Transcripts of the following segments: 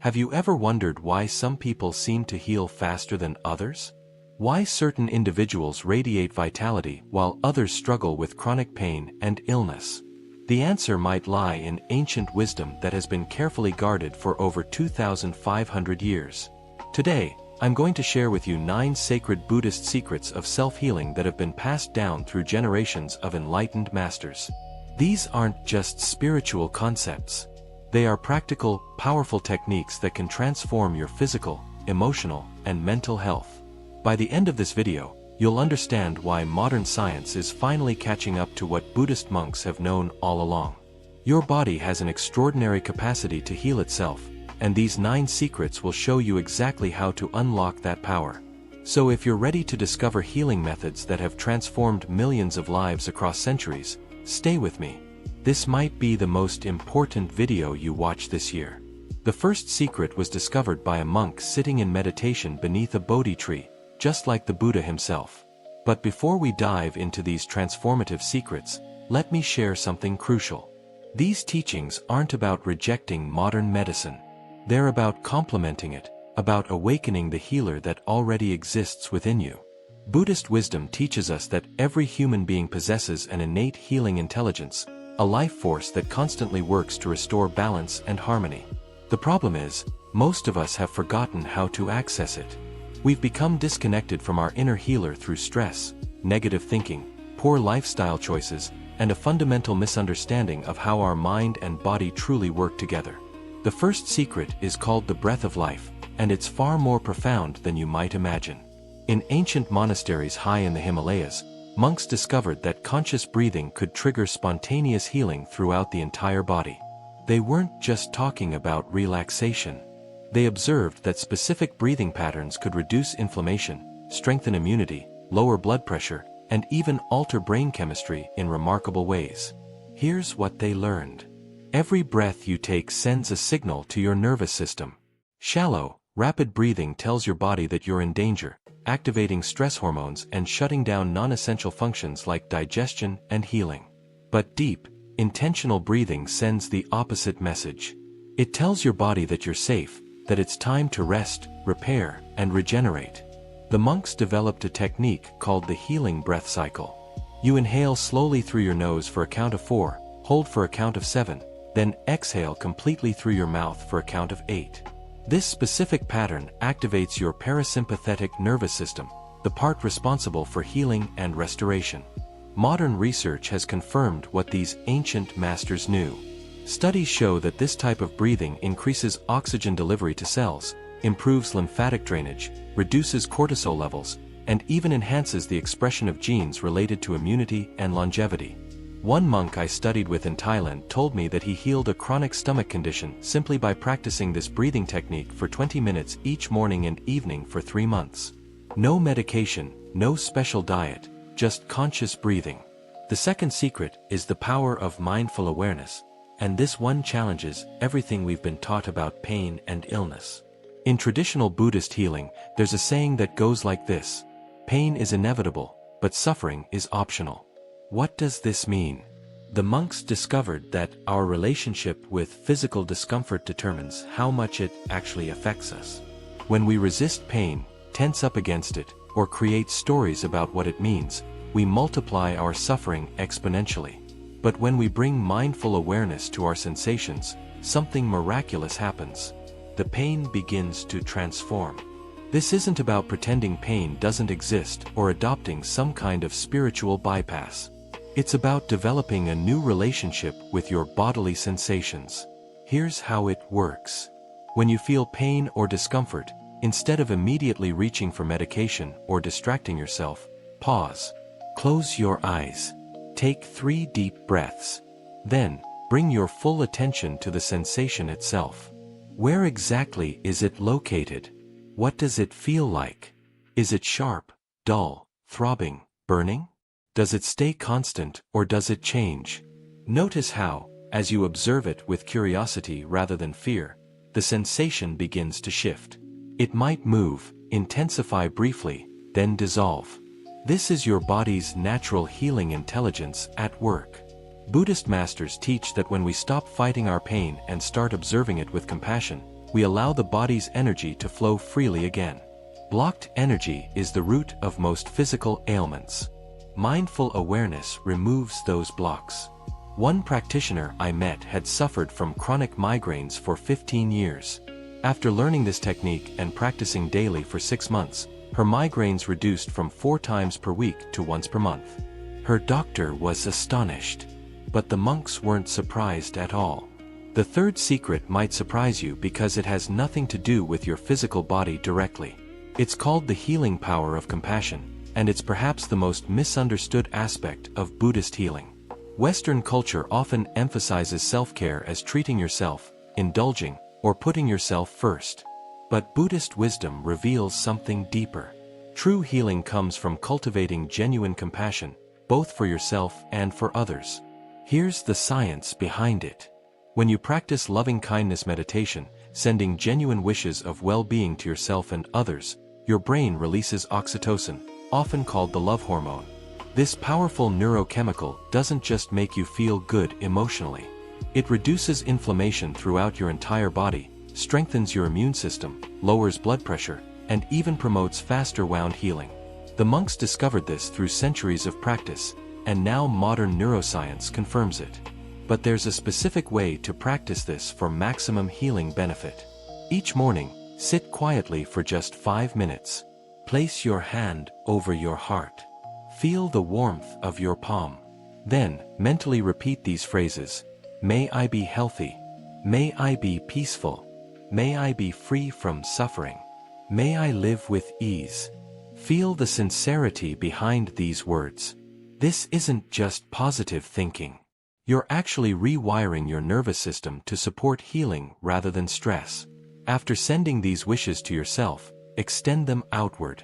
Have you ever wondered why some people seem to heal faster than others? Why certain individuals radiate vitality while others struggle with chronic pain and illness? The answer might lie in ancient wisdom that has been carefully guarded for over 2,500 years. Today, I'm going to share with you 9 sacred Buddhist secrets of self-healing that have been passed down through generations of enlightened masters. These aren't just spiritual concepts. They are practical, powerful techniques that can transform your physical, emotional, and mental health. By the end of this video, you'll understand why modern science is finally catching up to what Buddhist monks have known all along. Your body has an extraordinary capacity to heal itself, and these 9 secrets will show you exactly how to unlock that power. So if you're ready to discover healing methods that have transformed millions of lives across centuries, stay with me. This might be the most important video you watch this year. The first secret was discovered by a monk sitting in meditation beneath a Bodhi tree, just like the Buddha himself. But before we dive into these transformative secrets, let me share something crucial. These teachings aren't about rejecting modern medicine. They're about complementing it, about awakening the healer that already exists within you. Buddhist wisdom teaches us that every human being possesses an innate healing intelligence, a life force that constantly works to restore balance and harmony. The problem is, most of us have forgotten how to access it. We've become disconnected from our inner healer through stress, negative thinking, poor lifestyle choices, and a fundamental misunderstanding of how our mind and body truly work together. The first secret is called the breath of life, and it's far more profound than you might imagine. In ancient monasteries high in the Himalayas, monks discovered that conscious breathing could trigger spontaneous healing throughout the entire body. They weren't just talking about relaxation. They observed that specific breathing patterns could reduce inflammation, strengthen immunity, lower blood pressure, and even alter brain chemistry in remarkable ways. Here's what they learned. Every breath you take sends a signal to your nervous system. Shallow, rapid breathing tells your body that you're in danger, activating stress hormones and shutting down non-essential functions like digestion and healing. But deep, intentional breathing sends the opposite message. It tells your body that you're safe, that it's time to rest, repair, and regenerate. The monks developed a technique called the healing breath cycle. You inhale slowly through your nose for a count of 4, hold for a count of 7, then exhale completely through your mouth for a count of 8. This specific pattern activates your parasympathetic nervous system, the part responsible for healing and restoration. Modern research has confirmed what these ancient masters knew. Studies show that this type of breathing increases oxygen delivery to cells, improves lymphatic drainage, reduces cortisol levels, and even enhances the expression of genes related to immunity and longevity. One monk I studied with in Thailand told me that he healed a chronic stomach condition simply by practicing this breathing technique for 20 minutes each morning and evening for 3 months. No medication, no special diet, just conscious breathing. The second secret is the power of mindful awareness. And this one challenges everything we've been taught about pain and illness. In traditional Buddhist healing, there's a saying that goes like this: pain is inevitable, but suffering is optional. What does this mean? The monks discovered that our relationship with physical discomfort determines how much it actually affects us. When we resist pain, tense up against it, or create stories about what it means, we multiply our suffering exponentially. But when we bring mindful awareness to our sensations, something miraculous happens. The pain begins to transform. This isn't about pretending pain doesn't exist or adopting some kind of spiritual bypass. It's about developing a new relationship with your bodily sensations. Here's how it works. When you feel pain or discomfort, instead of immediately reaching for medication or distracting yourself, pause. Close your eyes. Take 3 deep breaths. Then, bring your full attention to the sensation itself. Where exactly is it located? What does it feel like? Is it sharp, dull, throbbing, burning? Does it stay constant or does it change? Notice how, as you observe it with curiosity rather than fear, the sensation begins to shift. It might move, intensify briefly, then dissolve. This is your body's natural healing intelligence at work. Buddhist masters teach that when we stop fighting our pain and start observing it with compassion, we allow the body's energy to flow freely again. Blocked energy is the root of most physical ailments. Mindful awareness removes those blocks. One practitioner I met had suffered from chronic migraines for 15 years. After learning this technique and practicing daily for 6 months, her migraines reduced from 4 times per week to once per month. Her doctor was astonished. But the monks weren't surprised at all. The third secret might surprise you because it has nothing to do with your physical body directly. It's called the healing power of compassion, and it's perhaps the most misunderstood aspect of Buddhist healing. Western culture often emphasizes self-care as treating yourself, indulging, or putting yourself first. But Buddhist wisdom reveals something deeper. True healing comes from cultivating genuine compassion, both for yourself and for others. Here's the science behind it. When you practice loving-kindness meditation, sending genuine wishes of well-being to yourself and others, your brain releases oxytocin, often called the love hormone. This powerful neurochemical doesn't just make you feel good emotionally. It reduces inflammation throughout your entire body, strengthens your immune system, lowers blood pressure, and even promotes faster wound healing. The monks discovered this through centuries of practice, and now modern neuroscience confirms it. But there's a specific way to practice this for maximum healing benefit. Each morning, sit quietly for just 5 minutes. Place your hand over your heart. Feel the warmth of your palm. Then, mentally repeat these phrases. May I be healthy. May I be peaceful. May I be free from suffering. May I live with ease. Feel the sincerity behind these words. This isn't just positive thinking. You're actually rewiring your nervous system to support healing rather than stress. After sending these wishes to yourself, extend them outward.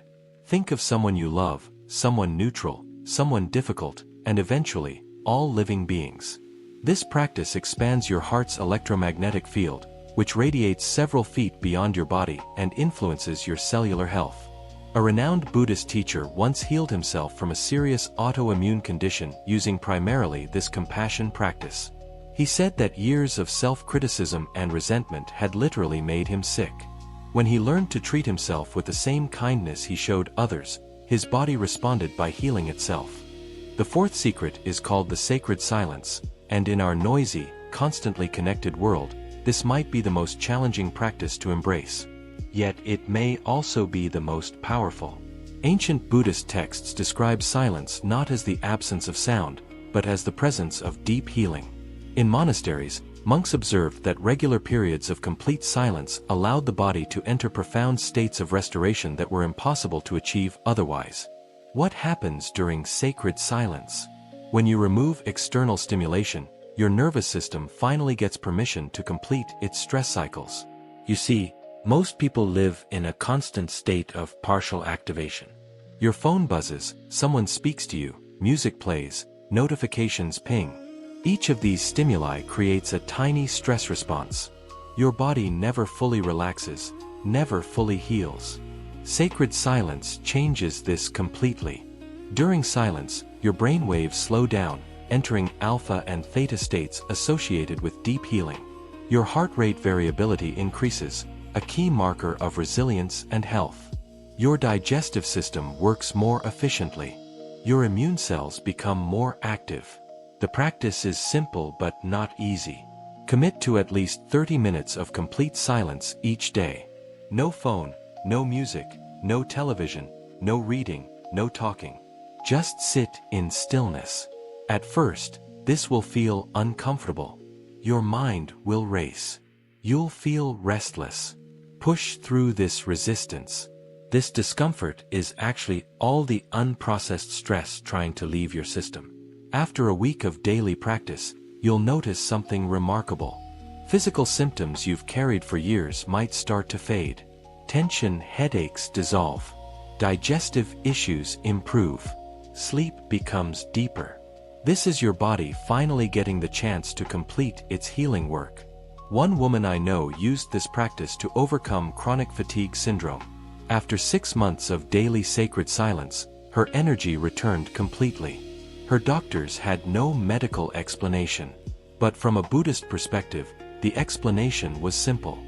Think of someone you love, someone neutral, someone difficult, and eventually, all living beings. This practice expands your heart's electromagnetic field, which radiates several feet beyond your body and influences your cellular health. A renowned Buddhist teacher once healed himself from a serious autoimmune condition using primarily this compassion practice. He said that years of self-criticism and resentment had literally made him sick. When he learned to treat himself with the same kindness he showed others, his body responded by healing itself. The fourth secret is called the sacred silence, and in our noisy, constantly connected world, this might be the most challenging practice to embrace. Yet it may also be the most powerful. Ancient Buddhist texts describe silence not as the absence of sound, but as the presence of deep healing. In monasteries, monks observed that regular periods of complete silence allowed the body to enter profound states of restoration that were impossible to achieve otherwise. What happens during sacred silence? When you remove external stimulation, your nervous system finally gets permission to complete its stress cycles. You see, most people live in a constant state of partial activation. Your phone buzzes, someone speaks to you, music plays, notifications ping. Each of these stimuli creates a tiny stress response. Your body never fully relaxes, never fully heals. Sacred silence changes this completely. During silence, your brain waves slow down, entering alpha and theta states associated with deep healing. Your heart rate variability increases, a key marker of resilience and health. Your digestive system works more efficiently. Your immune cells become more active. The practice is simple but not easy. Commit to at least 30 minutes of complete silence each day. No phone, no music, no television, no reading, no talking. Just sit in stillness. At first, this will feel uncomfortable. Your mind will race. You'll feel restless. Push through this resistance. This discomfort is actually all the unprocessed stress trying to leave your system. After a week of daily practice, you'll notice something remarkable. Physical symptoms you've carried for years might start to fade. Tension, headaches dissolve. Digestive issues improve. Sleep becomes deeper. This is your body finally getting the chance to complete its healing work. One woman I know used this practice to overcome chronic fatigue syndrome. After 6 months of daily sacred silence, her energy returned completely. Her doctors had no medical explanation. But from a Buddhist perspective, the explanation was simple.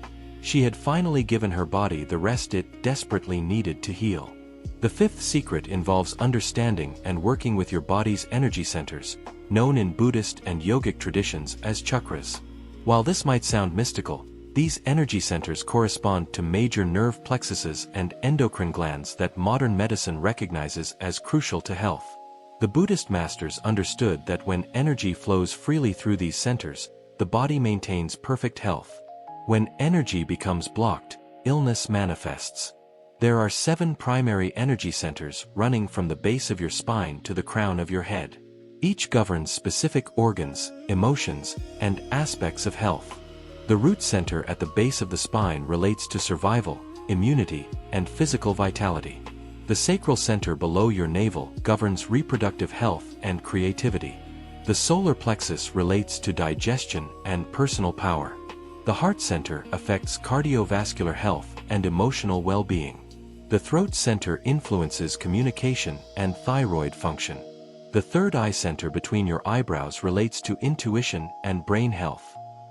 She had finally given her body the rest it desperately needed to heal. The fifth secret involves understanding and working with your body's energy centers, known in Buddhist and yogic traditions as chakras. While this might sound mystical, these energy centers correspond to major nerve plexuses and endocrine glands that modern medicine recognizes as crucial to health. The Buddhist masters understood that when energy flows freely through these centers, the body maintains perfect health. When energy becomes blocked, illness manifests. There are 7 primary energy centers running from the base of your spine to the crown of your head. Each governs specific organs, emotions, and aspects of health. The root center at the base of the spine relates to survival, immunity, and physical vitality. The sacral center below your navel governs reproductive health and creativity. The solar plexus relates to digestion and personal power. The heart center affects cardiovascular health and emotional well-being. The throat center influences communication and thyroid function. The third eye center between your eyebrows relates to intuition and brain health.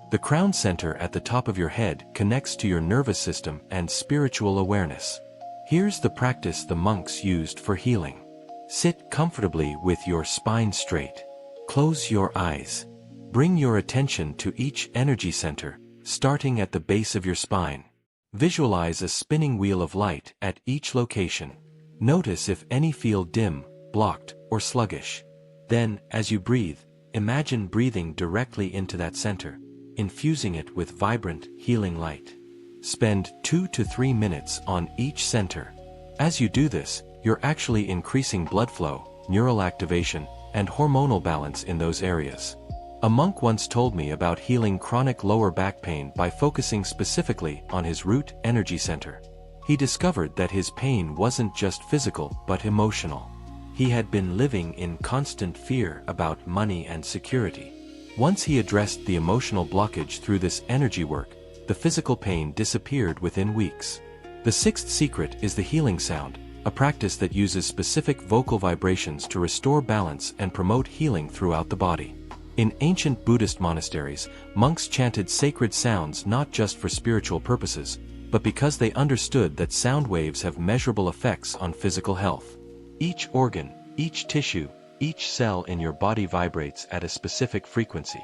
The crown center at the top of your head connects to your nervous system and spiritual awareness. Here's the practice the monks used for healing. Sit comfortably with your spine straight. Close your eyes. Bring your attention to each energy center, starting at the base of your spine. Visualize a spinning wheel of light at each location. Notice if any feel dim, blocked, or sluggish. Then, as you breathe, imagine breathing directly into that center, infusing it with vibrant, healing light. Spend 2 to 3 minutes on each center. As you do this, you're actually increasing blood flow, neural activation, and hormonal balance in those areas. A monk once told me about healing chronic lower back pain by focusing specifically on his root energy center. He discovered that his pain wasn't just physical but emotional. He had been living in constant fear about money and security. Once he addressed the emotional blockage through this energy work, the physical pain disappeared within weeks. The sixth secret is the healing sound, a practice that uses specific vocal vibrations to restore balance and promote healing throughout the body. In ancient Buddhist monasteries, monks chanted sacred sounds not just for spiritual purposes, but because they understood that sound waves have measurable effects on physical health. Each organ, each tissue, each cell in your body vibrates at a specific frequency.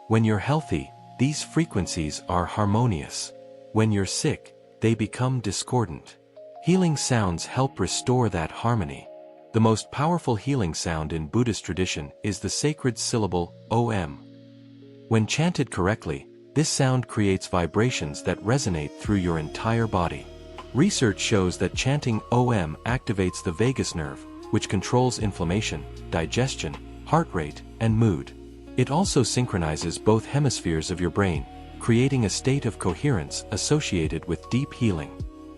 When you're healthy, these frequencies are harmonious. When you're sick, they become discordant. Healing sounds help restore that harmony. The most powerful healing sound in Buddhist tradition is the sacred syllable, Om. When chanted correctly, this sound creates vibrations that resonate through your entire body. Research shows that chanting Om activates the vagus nerve, which controls inflammation, digestion, heart rate, and mood. It also synchronizes both hemispheres of your brain, creating a state of coherence associated with deep healing.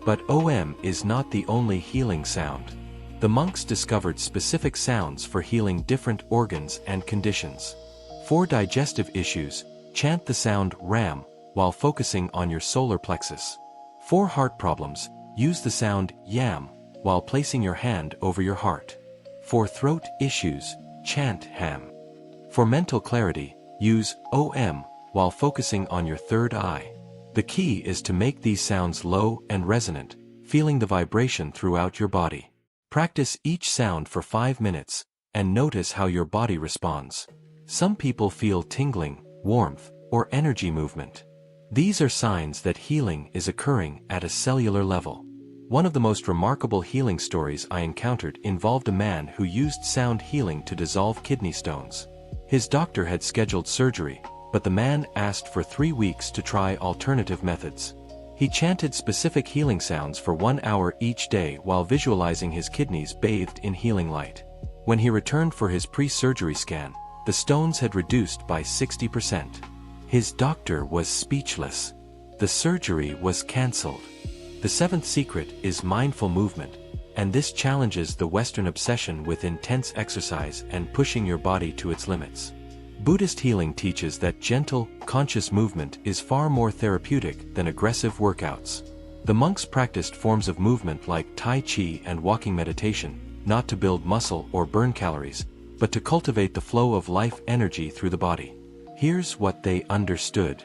But Om is not the only healing sound. The monks discovered specific sounds for healing different organs and conditions. For digestive issues, chant the sound Ram while focusing on your solar plexus. For heart problems, use the sound Yam while placing your hand over your heart. For throat issues, chant Ham. For mental clarity, use Om while focusing on your third eye. The key is to make these sounds low and resonant, feeling the vibration throughout your body. Practice each sound for 5 minutes, and notice how your body responds. Some people feel tingling, warmth, or energy movement. These are signs that healing is occurring at a cellular level. One of the most remarkable healing stories I encountered involved a man who used sound healing to dissolve kidney stones. His doctor had scheduled surgery, but the man asked for 3 weeks to try alternative methods. He chanted specific healing sounds for 1 hour each day while visualizing his kidneys bathed in healing light. When he returned for his pre-surgery scan, the stones had reduced by 60%. His doctor was speechless. The surgery was cancelled. The seventh secret is mindful movement, and this challenges the Western obsession with intense exercise and pushing your body to its limits. Buddhist healing teaches that gentle, conscious movement is far more therapeutic than aggressive workouts. The monks practiced forms of movement like Tai Chi and walking meditation, not to build muscle or burn calories, but to cultivate the flow of life energy through the body. Here's what they understood.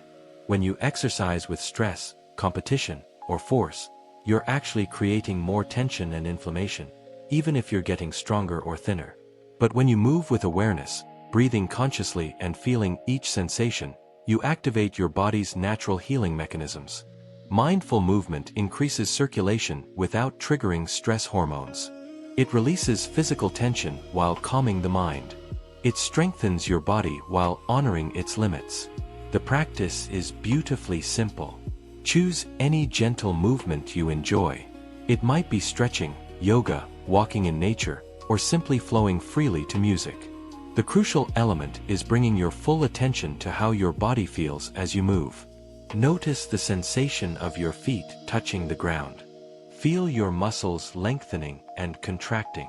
When you exercise with stress, competition, or force, you're actually creating more tension and inflammation, even if you're getting stronger or thinner. But when you move with awareness, breathing consciously and feeling each sensation, you activate your body's natural healing mechanisms. Mindful movement increases circulation without triggering stress hormones. It releases physical tension while calming the mind. It strengthens your body while honoring its limits. The practice is beautifully simple. Choose any gentle movement you enjoy. It might be stretching, yoga, walking in nature, or simply flowing freely to music. The crucial element is bringing your full attention to how your body feels as you move. Notice the sensation of your feet touching the ground. Feel your muscles lengthening and contracting.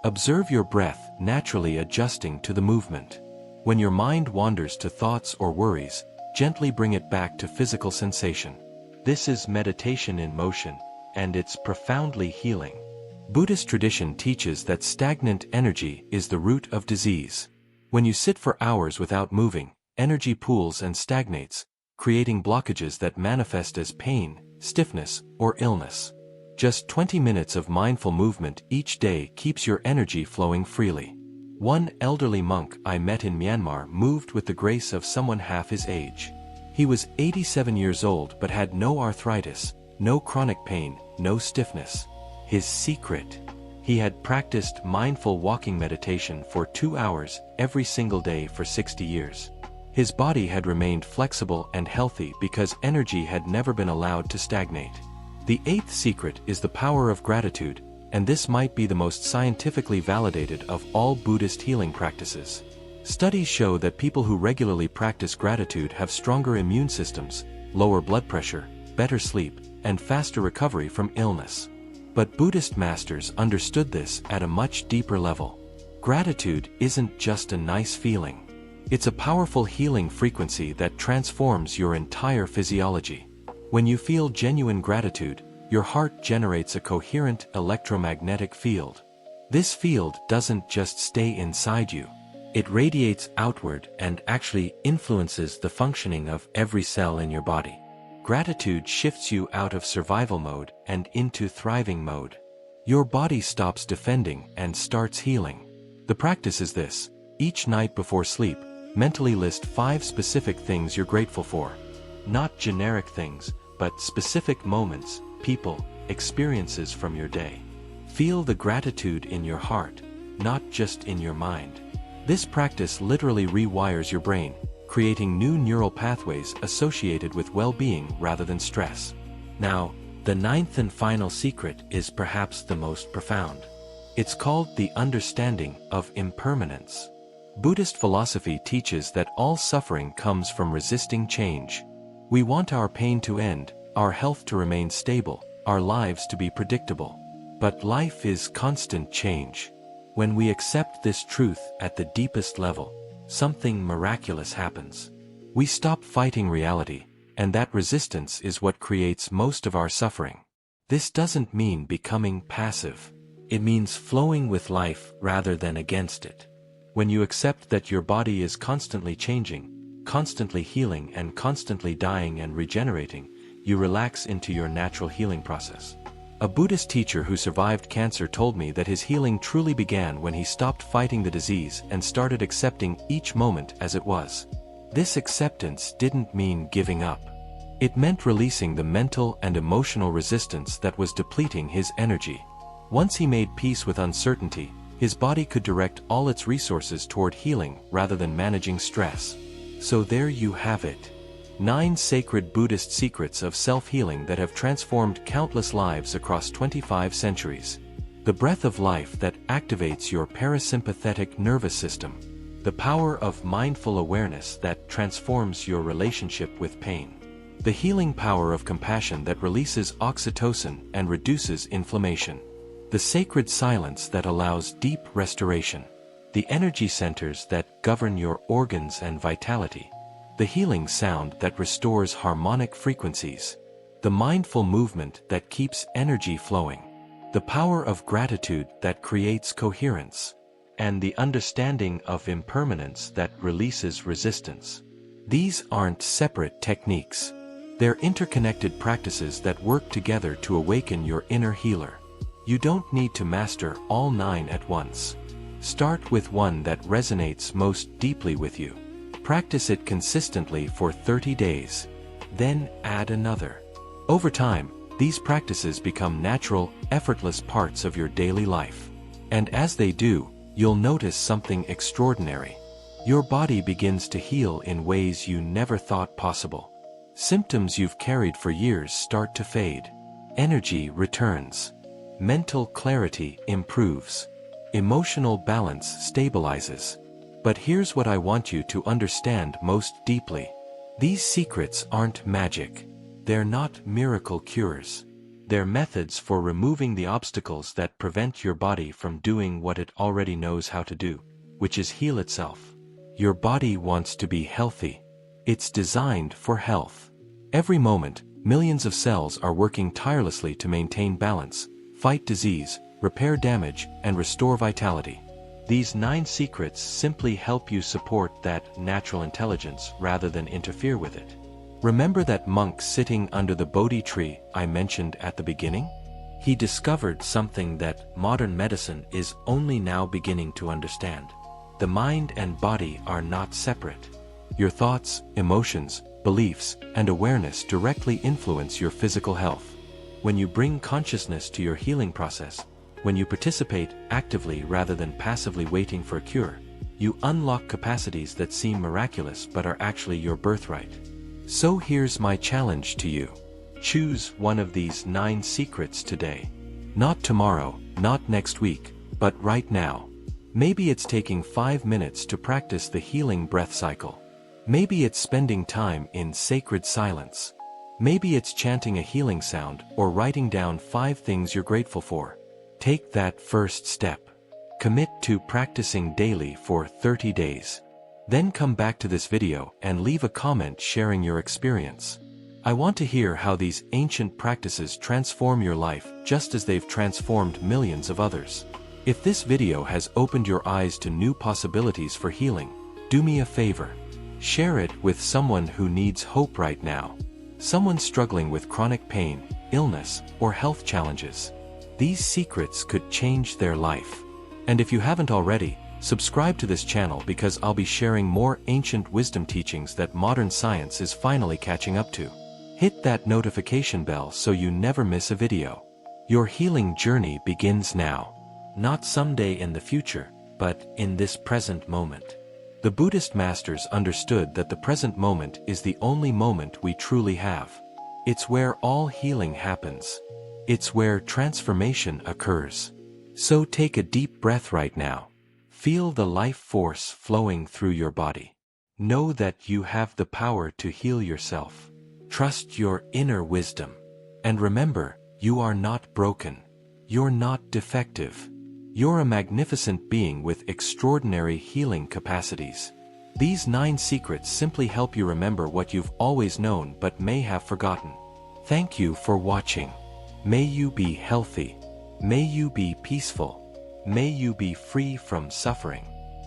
Observe your breath naturally adjusting to the movement. When your mind wanders to thoughts or worries, gently bring it back to physical sensation. This is meditation in motion, and it's profoundly healing. Buddhist tradition teaches that stagnant energy is the root of disease. When you sit for hours without moving, energy pools and stagnates, creating blockages that manifest as pain, stiffness, or illness. Just 20 minutes of mindful movement each day keeps your energy flowing freely. One elderly monk I met in Myanmar moved with the grace of someone half his age. He was 87 years old but had no arthritis, no chronic pain, no stiffness. His secret: he had practiced mindful walking meditation for 2 hours every single day for 60 years. His body had remained flexible and healthy because energy had never been allowed to stagnate. The eighth secret is the power of gratitude, and this might be the most scientifically validated of all Buddhist healing practices. Studies show that people who regularly practice gratitude have stronger immune systems, lower blood pressure, better sleep, and faster recovery from illness. But Buddhist masters understood this at a much deeper level. Gratitude isn't just a nice feeling. It's a powerful healing frequency that transforms your entire physiology. When you feel genuine gratitude, your heart generates a coherent electromagnetic field. This field doesn't just stay inside you. It radiates outward and actually influences the functioning of every cell in your body. Gratitude shifts you out of survival mode and into thriving mode. Your body stops defending and starts healing. The practice is this: each night before sleep, mentally list 5 specific things you're grateful for. Not generic things, but specific moments, people, experiences from your day. Feel the gratitude in your heart, not just in your mind. This practice literally rewires your brain, creating new neural pathways associated with well-being rather than stress. Now, the 9th and final secret is perhaps the most profound. It's called the understanding of impermanence. Buddhist philosophy teaches that all suffering comes from resisting change. We want our pain to end, our health to remain stable, our lives to be predictable. But life is constant change. When we accept this truth at the deepest level, something miraculous happens. We stop fighting reality, and that resistance is what creates most of our suffering. This doesn't mean becoming passive. It means flowing with life rather than against it. When you accept that your body is constantly changing, constantly healing and constantly dying and regenerating, you relax into your natural healing process. A Buddhist teacher who survived cancer told me that his healing truly began when he stopped fighting the disease and started accepting each moment as it was. This acceptance didn't mean giving up. It meant releasing the mental and emotional resistance that was depleting his energy. Once he made peace with uncertainty, his body could direct all its resources toward healing rather than managing stress. So there you have it. 9 sacred Buddhist secrets of self-healing that have transformed countless lives across 25 centuries. The breath of life that activates your parasympathetic nervous system. The power of mindful awareness that transforms your relationship with pain. The healing power of compassion that releases oxytocin and reduces inflammation. The sacred silence that allows deep restoration. The energy centers that govern your organs and vitality. The healing sound that restores harmonic frequencies. The mindful movement that keeps energy flowing. The power of gratitude that creates coherence. And the understanding of impermanence that releases resistance. These aren't separate techniques. They're interconnected practices that work together to awaken your inner healer. You don't need to master all 9 at once. Start with one that resonates most deeply with you. Practice it consistently for 30 days. Then add another. Over time, these practices become natural, effortless parts of your daily life. And as they do, you'll notice something extraordinary. Your body begins to heal in ways you never thought possible. Symptoms you've carried for years start to fade. Energy returns. Mental clarity improves. Emotional balance stabilizes. But here's what I want you to understand most deeply. These secrets aren't magic. They're not miracle cures. They're methods for removing the obstacles that prevent your body from doing what it already knows how to do, which is heal itself. Your body wants to be healthy. It's designed for health. Every moment, millions of cells are working tirelessly to maintain balance, fight disease, repair damage, and restore vitality. These 9 secrets simply help you support that natural intelligence rather than interfere with it. Remember that monk sitting under the Bodhi tree I mentioned at the beginning? He discovered something that modern medicine is only now beginning to understand. The mind and body are not separate. Your thoughts, emotions, beliefs, and awareness directly influence your physical health. When you bring consciousness to your healing process, when you participate actively rather than passively waiting for a cure, you unlock capacities that seem miraculous but are actually your birthright. So here's my challenge to you. Choose one of these 9 secrets today. Not tomorrow, not next week, but right now. Maybe it's taking 5 minutes to practice the healing breath cycle. Maybe it's spending time in sacred silence. Maybe it's chanting a healing sound or writing down 5 things you're grateful for. Take that first step. Commit to practicing daily for 30 days. Then come back to this video and leave a comment sharing your experience. I want to hear how these ancient practices transform your life just as they've transformed millions of others. If this video has opened your eyes to new possibilities for healing, do me a favor. Share it with someone who needs hope right now. Someone struggling with chronic pain, illness, or health challenges. These secrets could change their life. And if you haven't already, subscribe to this channel because I'll be sharing more ancient wisdom teachings that modern science is finally catching up to. Hit that notification bell so you never miss a video. Your healing journey begins now. Not someday in the future, but in this present moment. The Buddhist masters understood that the present moment is the only moment we truly have. It's where all healing happens. It's where transformation occurs. So take a deep breath right now. Feel the life force flowing through your body. Know that you have the power to heal yourself. Trust your inner wisdom. And remember, you are not broken. You're not defective. You're a magnificent being with extraordinary healing capacities. These 9 secrets simply help you remember what you've always known but may have forgotten. Thank you for watching. May you be healthy. May you be peaceful. May you be free from suffering.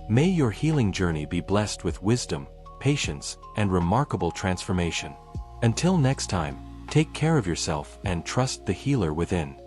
May your healing journey be blessed with wisdom, patience, and remarkable transformation. Until next time, take care of yourself and trust the healer within.